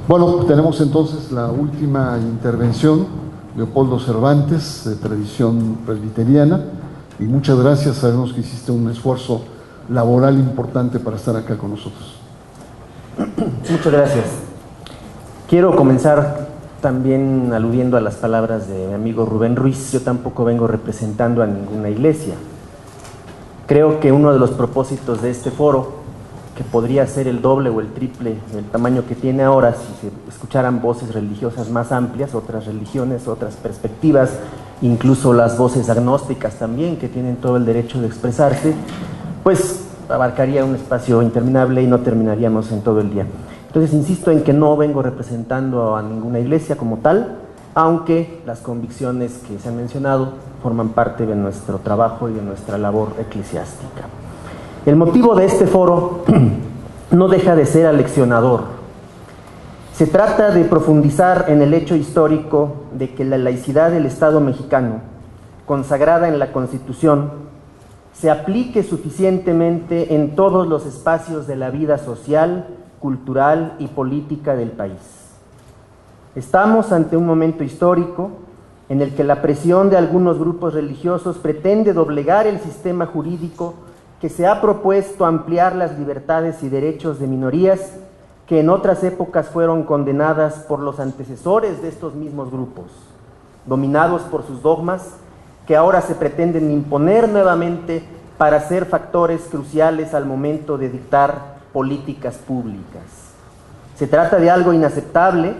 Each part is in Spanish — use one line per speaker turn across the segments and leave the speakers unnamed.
Bueno, tenemos entonces la última intervención, Leopoldo Cervantes, de tradición presbiteriana, y muchas gracias, sabemos que hiciste un esfuerzo laboral importante para estar acá con nosotros.
Muchas gracias. Quiero comenzar también aludiendo a las palabras de mi amigo Rubén Ruiz. Yo tampoco vengo representando a ninguna iglesia. Creo que uno de los propósitos de este foro, que podría ser el doble o el triple del tamaño que tiene ahora si se escucharan voces religiosas más amplias, otras religiones, otras perspectivas, incluso las voces agnósticas también, que tienen todo el derecho de expresarse, pues abarcaría un espacio interminable y no terminaríamos en todo el día. Entonces insisto en que no vengo representando a ninguna iglesia como tal, aunque las convicciones que se han mencionado forman parte de nuestro trabajo y de nuestra labor eclesiástica. El motivo de este foro no deja de ser aleccionador. Se trata de profundizar en el hecho histórico de que la laicidad del Estado mexicano, consagrada en la Constitución, se aplique suficientemente en todos los espacios de la vida social, cultural y política del país. Estamos ante un momento histórico en el que la presión de algunos grupos religiosos pretende doblegar el sistema jurídico que se ha propuesto ampliar las libertades y derechos de minorías que en otras épocas fueron condenadas por los antecesores de estos mismos grupos, dominados por sus dogmas, que ahora se pretenden imponer nuevamente para ser factores cruciales al momento de dictar políticas públicas. Se trata de algo inaceptable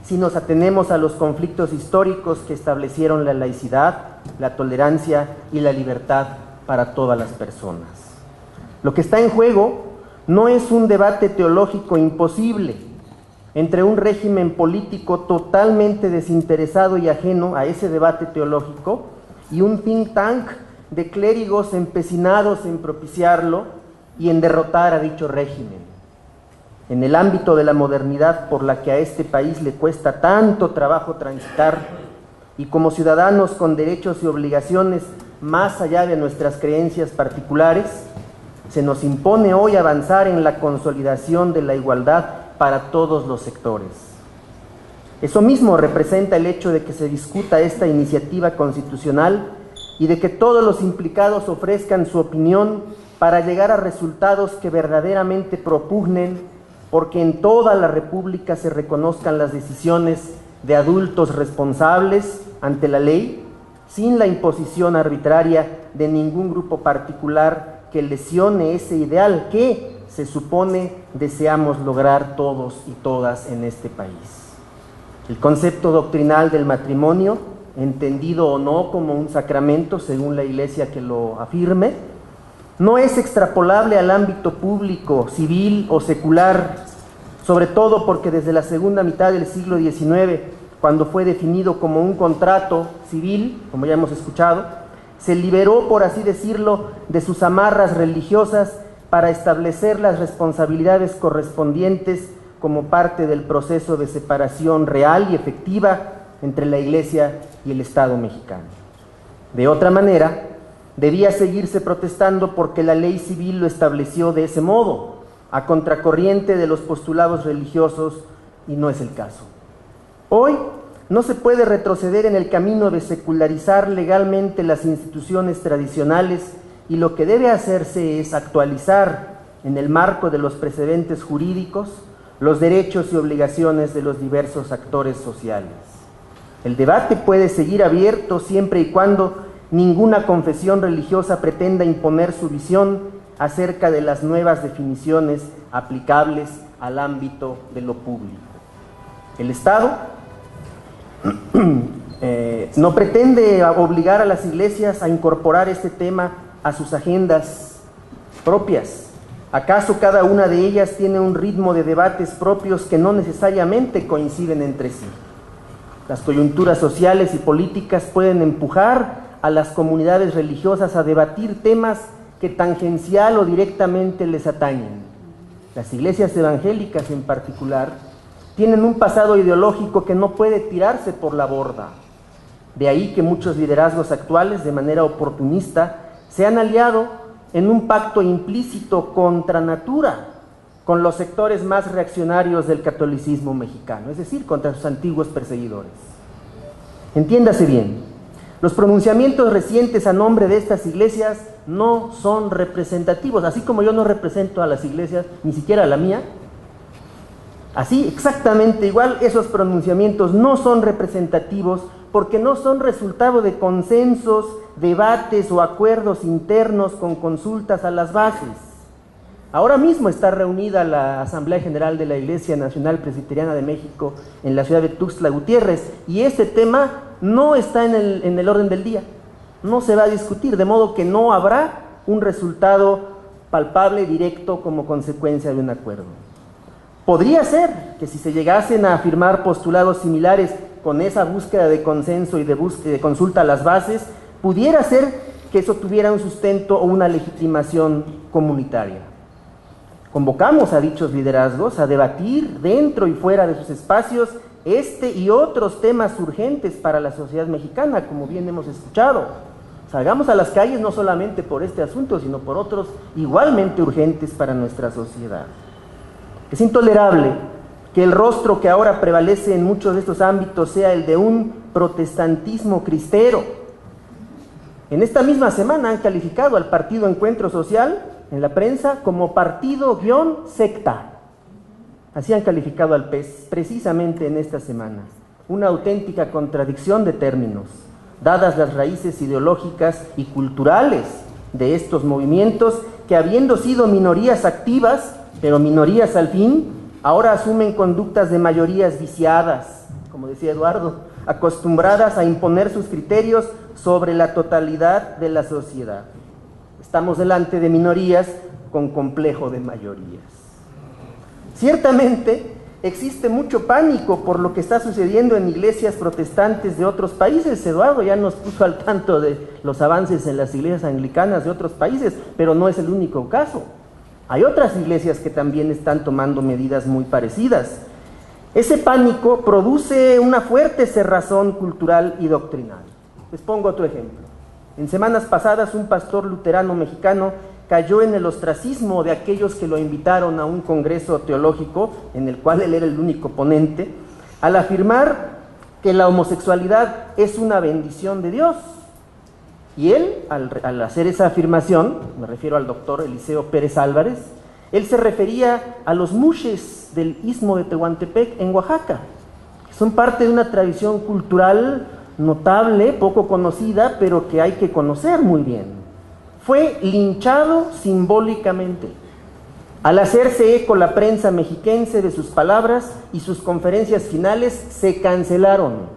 si nos atenemos a los conflictos históricos que establecieron la laicidad, la tolerancia y la libertad para todas las personas. Lo que está en juego no es un debate teológico imposible entre un régimen político totalmente desinteresado y ajeno a ese debate teológico y un think tank de clérigos empecinados en propiciarlo y en derrotar a dicho régimen. En el ámbito de la modernidad por la que a este país le cuesta tanto trabajo transitar, y como ciudadanos con derechos y obligaciones más allá de nuestras creencias particulares, se nos impone hoy avanzar en la consolidación de la igualdad para todos los sectores. Eso mismo representa el hecho de que se discuta esta iniciativa constitucional y de que todos los implicados ofrezcan su opinión para llegar a resultados que verdaderamente propugnen porque en toda la República se reconozcan las decisiones de adultos responsables ante la ley, sin la imposición arbitraria de ningún grupo particular que lesione ese ideal que se supone deseamos lograr todos y todas en este país. El concepto doctrinal del matrimonio, entendido o no como un sacramento según la Iglesia que lo afirme, no es extrapolable al ámbito público, civil o secular, sobre todo porque desde la segunda mitad del siglo XIX, cuando fue definido como un contrato civil, como ya hemos escuchado, se liberó, por así decirlo, de sus amarras religiosas para establecer las responsabilidades correspondientes como parte del proceso de separación real y efectiva entre la Iglesia y el Estado mexicano. De otra manera, debía seguirse protestando porque la ley civil lo estableció de ese modo, a contracorriente de los postulados religiosos, y no es el caso. Hoy no se puede retroceder en el camino de secularizar legalmente las instituciones tradicionales y lo que debe hacerse es actualizar, en el marco de los precedentes jurídicos, los derechos y obligaciones de los diversos actores sociales. El debate puede seguir abierto siempre y cuando ninguna confesión religiosa pretenda imponer su visión acerca de las nuevas definiciones aplicables al ámbito de lo público. El Estado no pretende obligar a las iglesias a incorporar este tema a sus agendas propias. ¿Acaso cada una de ellas tiene un ritmo de debates propios que no necesariamente coinciden entre sí? Las coyunturas sociales y políticas pueden empujar a las comunidades religiosas a debatir temas que tangencial o directamente les atañen. Las iglesias evangélicas en particular tienen un pasado ideológico que no puede tirarse por la borda. De ahí que muchos liderazgos actuales, de manera oportunista, se han aliado en un pacto implícito contra natura con los sectores más reaccionarios del catolicismo mexicano, es decir, contra sus antiguos perseguidores. Entiéndase bien, los pronunciamientos recientes a nombre de estas iglesias no son representativos, así como yo no represento a las iglesias, ni siquiera a la mía, así exactamente igual esos pronunciamientos no son representativos porque no son resultado de consensos, debates o acuerdos internos con consultas a las bases. Ahora mismo está reunida la Asamblea General de la Iglesia Nacional Presbiteriana de México en la ciudad de Tuxtla Gutiérrez y ese tema no está en el orden del día, no se va a discutir, de modo que no habrá un resultado palpable, directo, como consecuencia de un acuerdo. Podría ser que si se llegasen a afirmar postulados similares con esa búsqueda de consenso y de consulta a las bases, pudiera ser que eso tuviera un sustento o una legitimación comunitaria. Convocamos a dichos liderazgos a debatir dentro y fuera de sus espacios este y otros temas urgentes para la sociedad mexicana, como bien hemos escuchado. Salgamos a las calles no solamente por este asunto, sino por otros igualmente urgentes para nuestra sociedad. Es intolerable que el rostro que ahora prevalece en muchos de estos ámbitos sea el de un protestantismo cristero. En esta misma semana han calificado al Partido Encuentro Social en la prensa como partido-secta. Así han calificado al PES precisamente en esta semana. Una auténtica contradicción de términos, dadas las raíces ideológicas y culturales de estos movimientos que, habiendo sido minorías activas, pero minorías al fin, ahora asumen conductas de mayorías viciadas, como decía Eduardo, acostumbradas a imponer sus criterios sobre la totalidad de la sociedad. Estamos delante de minorías con complejo de mayorías. Ciertamente existe mucho pánico por lo que está sucediendo en iglesias protestantes de otros países. Eduardo ya nos puso al tanto de los avances en las iglesias anglicanas de otros países, pero no es el único caso. Hay otras iglesias que también están tomando medidas muy parecidas. Ese pánico produce una fuerte cerrazón cultural y doctrinal. Les pongo otro ejemplo. En semanas pasadas, un pastor luterano mexicano cayó en el ostracismo de aquellos que lo invitaron a un congreso teológico, en el cual él era el único ponente, al afirmar que la homosexualidad es una bendición de Dios. Y él, al hacer esa afirmación, me refiero al doctor Eliseo Pérez Álvarez, él se refería a los muxes del istmo de Tehuantepec en Oaxaca, que son parte de una tradición cultural notable, poco conocida, pero que hay que conocer muy bien. Fue linchado simbólicamente. Al hacerse eco la prensa mexiquense de sus palabras y sus conferencias finales se cancelaron.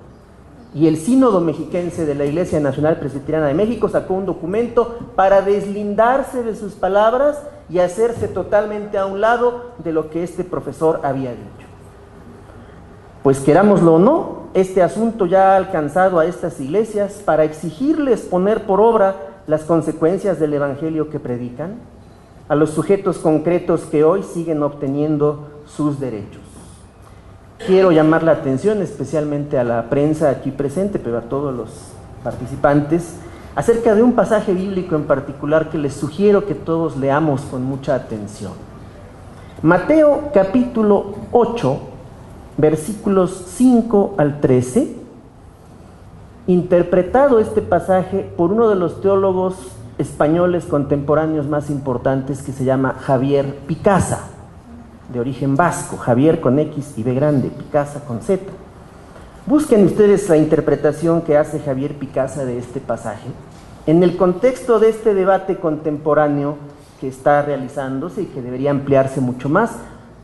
Y el Sínodo Mexiquense de la Iglesia Nacional Presbiteriana de México sacó un documento para deslindarse de sus palabras y hacerse totalmente a un lado de lo que este profesor había dicho. Pues querámoslo o no, este asunto ya ha alcanzado a estas iglesias para exigirles poner por obra las consecuencias del evangelio que predican a los sujetos concretos que hoy siguen obteniendo sus derechos. Quiero llamar la atención especialmente a la prensa aquí presente, pero a todos los participantes, acerca de un pasaje bíblico en particular que les sugiero que todos leamos con mucha atención. Mateo capítulo 8, versículos 5 al 13, interpretado este pasaje por uno de los teólogos españoles contemporáneos más importantes que se llama Javier Picasa, de origen vasco, Javier con X y B grande, Picasa con Z. Busquen ustedes la interpretación que hace Javier Picasa de este pasaje en el contexto de este debate contemporáneo que está realizándose y que debería ampliarse mucho más.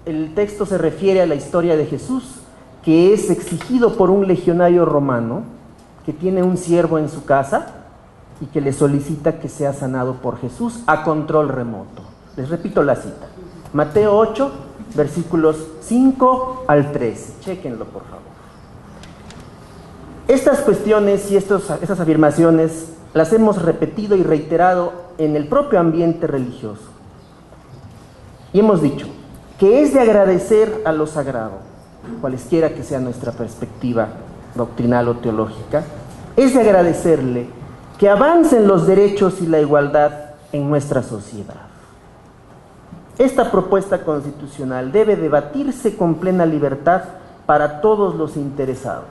El texto se refiere a la historia de Jesús, que es exigido por un legionario romano que tiene un siervo en su casa y que le solicita que sea sanado por Jesús a control remoto. Les repito la cita. Mateo 8, versículos 5 al 13. Chéquenlo, por favor. Estas cuestiones y estas afirmaciones las hemos repetido y reiterado en el propio ambiente religioso. Y hemos dicho que es de agradecer a lo sagrado, cualesquiera que sea nuestra perspectiva doctrinal o teológica, es de agradecerle que avancen los derechos y la igualdad en nuestra sociedad. Esta propuesta constitucional debe debatirse con plena libertad para todos los interesados,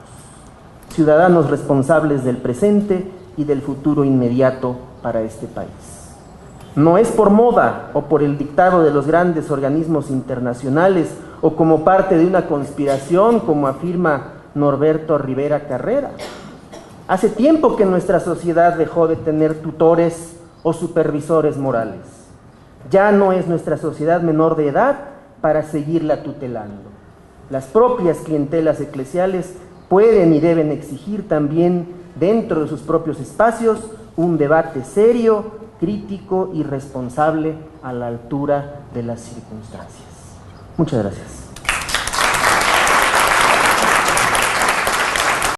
ciudadanos responsables del presente y del futuro inmediato para este país. No es por moda o por el dictado de los grandes organismos internacionales o como parte de una conspiración, como afirma Norberto Rivera Carrera. Hace tiempo que nuestra sociedad dejó de tener tutores o supervisores morales. Ya no es nuestra sociedad menor de edad para seguirla tutelando. Las propias clientelas eclesiales pueden y deben exigir también dentro de sus propios espacios un debate serio, crítico y responsable a la altura de las circunstancias. Muchas gracias.